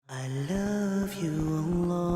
I love you, Allah.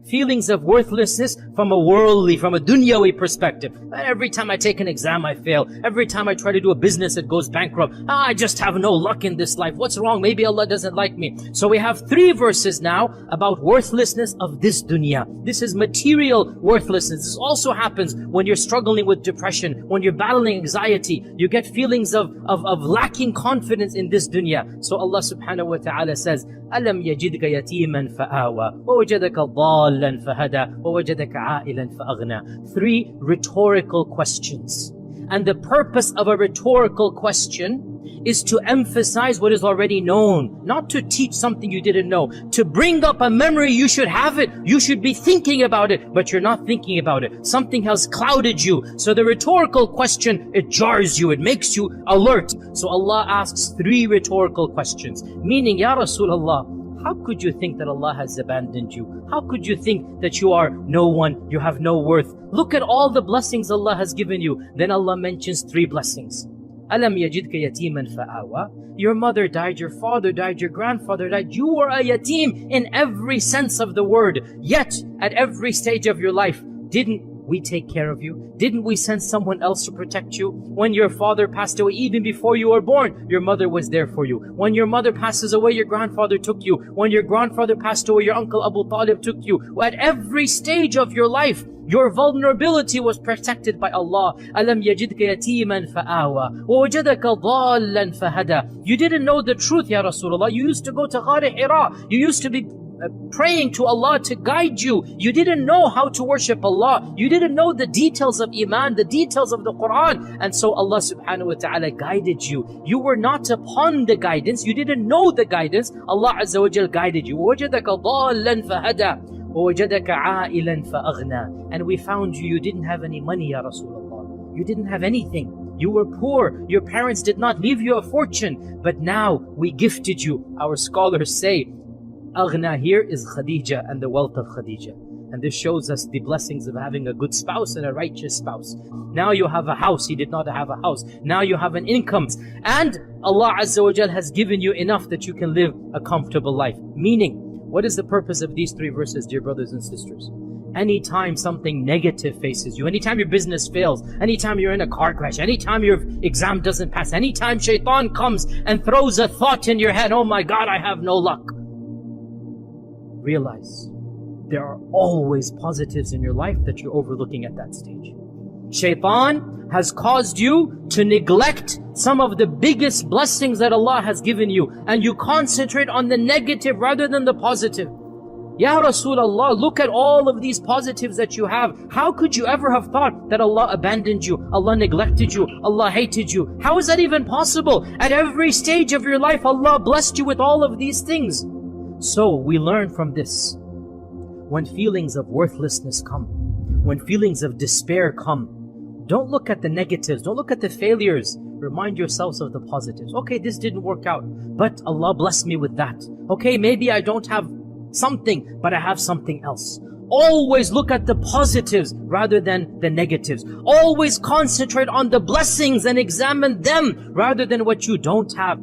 Feelings of worthlessness from a worldly, from a dunyawi perspective. Every time I take an exam, I fail. Every time I try to do a business, it goes bankrupt. I just have no luck in this life. What's wrong? Maybe Allah doesn't like me. So we have 3 verses now about worthlessness of this dunya. This is material worthlessness. This also happens when you're struggling with depression, when you're battling anxiety. You get feelings of lacking confidence in this dunya. So Allah subhanahu wa ta'ala says, أَلَمْ يَجِدْكَ يَتِيمًا فَآوَى وَوَجَدَكَ ضَالًّا فَهَدَى وَوَجَدَكَ عَائِلًا فَأَغْنَى. 3 rhetorical questions. And the purpose of a rhetorical question is to emphasize what is already known, not to teach something you didn't know. To bring up a memory, you should have it. You should be thinking about it, but you're not thinking about it. Something has clouded you. So the rhetorical question, it jars you, it makes you alert. So Allah asks 3 rhetorical questions, meaning, Ya Rasulullah, how could you think that Allah has abandoned you? How could you think that you are no one, you have no worth? Look at all the blessings Allah has given you. Then Allah mentions 3 blessings. أَلَمْ يَجِدْكَ يَتِيمًا فَآوَى. Your mother died, your father died, your grandfather died. You were a yatim in every sense of the word. Yet, at every stage of your life, didn't we take care of you? Didn't we send someone else to protect you? When your father passed away, even before you were born, your mother was there for you. When your mother passes away, your grandfather took you. When your grandfather passed away, your uncle Abu Talib took you. At every stage of your life, your vulnerability was protected by Allah. أَلَمْ يَجِدْكَ يَتِيمًا فَآوَى وَوَجَدَكَ ضَالًّا فَهَدَى. You didn't know the truth, Ya Rasulullah. You used to go to Ghar Hira. You used to be praying to Allah to guide you. You didn't know how to worship Allah. You didn't know the details of Iman, the details of the Quran. And so Allah subhanahu wa ta'ala guided you. You were not upon the guidance. You didn't know the guidance. Allah Azza wa Jal guided you. وَوَجَدَكَ ضَالًّا فَهَدَى وَوَجَدَكَ عَائِلًا فَأَغْنَى. And we found you didn't have any money, Ya Rasulullah. You didn't have anything. You were poor. Your parents did not leave you a fortune. But now we gifted you. Our scholars say, Aghna here is Khadija and the wealth of Khadija. And this shows us the blessings of having a good spouse and a righteous spouse. Now you have a house. He did not have a house. Now you have an income. And Allah Azza wa Jal has given you enough that you can live a comfortable life. Meaning, what is the purpose of these 3 verses, dear brothers and sisters? Anytime something negative faces you, anytime your business fails, anytime you're in a car crash, anytime your exam doesn't pass, anytime shaitan comes and throws a thought in your head, oh my God, I have no luck. Realize there are always positives in your life that you're overlooking at that stage. Shaitan has caused you to neglect some of the biggest blessings that Allah has given you, and you concentrate on the negative rather than the positive. Ya Rasulullah, look at all of these positives that you have. How could you ever have thought that Allah abandoned you, Allah neglected you, Allah hated you? How is that even possible? At every stage of your life, Allah blessed you with all of these things. So we learn from this, when feelings of worthlessness come, when feelings of despair come, don't look at the negatives, don't look at the failures. Remind yourselves of the positives. Okay, this didn't work out, but Allah blessed me with that. Okay, maybe I don't have something, but I have something else. Always look at the positives rather than the negatives. Always concentrate on the blessings and examine them rather than what you don't have.